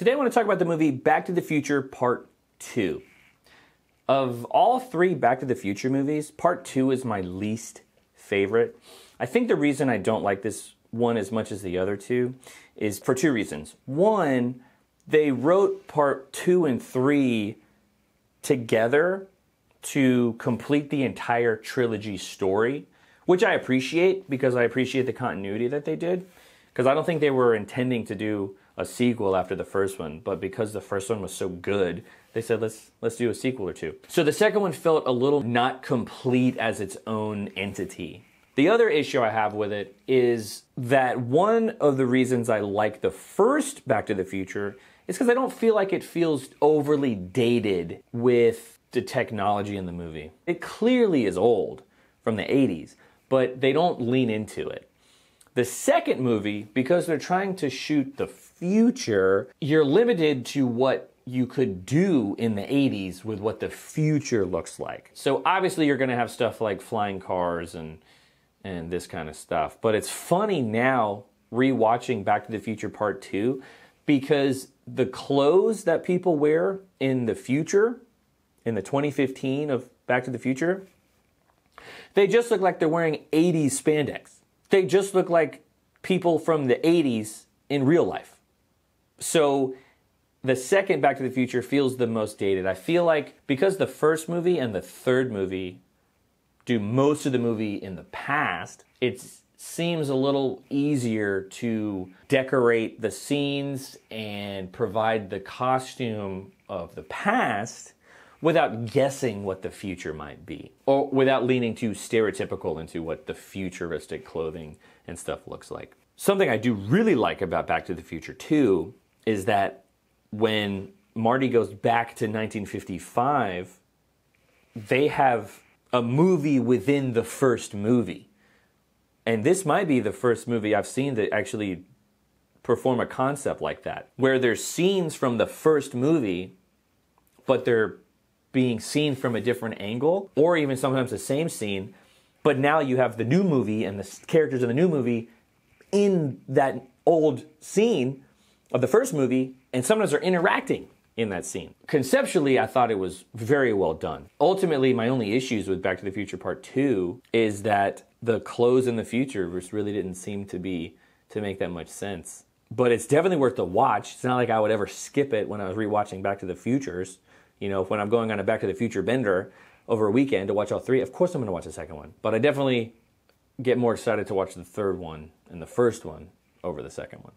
Today I want to talk about the movie Back to the Future Part 2. Of all three Back to the Future movies, Part 2 is my least favorite. I think the reason I don't like this one as much as the other two is for two reasons. One, they wrote Part 2 and 3 together to complete the entire trilogy story, which I appreciate because I appreciate the continuity that they did. Because I don't think they were intending to do a sequel after the first one, but because the first one was so good, they said, let's do a sequel or two. So the second one felt a little not complete as its own entity. The other issue I have with it is that one of the reasons I like the first Back to the Future is because I don't feel like it feels overly dated with the technology in the movie. It clearly is old from the 80s, but they don't lean into it. The second movie, because they're trying to shoot the future, you're limited to what you could do in the 80s with what the future looks like. So obviously you're going to have stuff like flying cars and this kind of stuff. But it's funny now rewatching Back to the Future Part 2 because the clothes that people wear in the future, in the 2015 of Back to the Future, they just look like they're wearing 80s spandex. They just look like people from the 80s in real life. So the second Back to the Future feels the most dated. I feel like because the first movie and the third movie do most of the movie in the past, it seems a little easier to decorate the scenes and provide the costume of the past without guessing what the future might be, or without leaning too stereotypical into what the futuristic clothing and stuff looks like. Something I do really like about Back to the Future 2 is that when Marty goes back to 1955, they have a movie within the first movie. And this might be the first movie I've seen that actually perform a concept like that, where there's scenes from the first movie, but they're being seen from a different angle, or even sometimes the same scene, but now you have the new movie and the characters in the new movie in that old scene of the first movie, and sometimes they're interacting in that scene. Conceptually, I thought it was very well done. Ultimately, my only issues with Back to the Future Part 2 is that the clothes in the future just really didn't seem to make that much sense. But it's definitely worth the watch. It's not like I would ever skip it when I was rewatching Back to the Futures. You know, when I'm going on a Back to the Future bender over a weekend to watch all three, of course I'm going to watch the second one. But I definitely get more excited to watch the third one and the first one over the second one.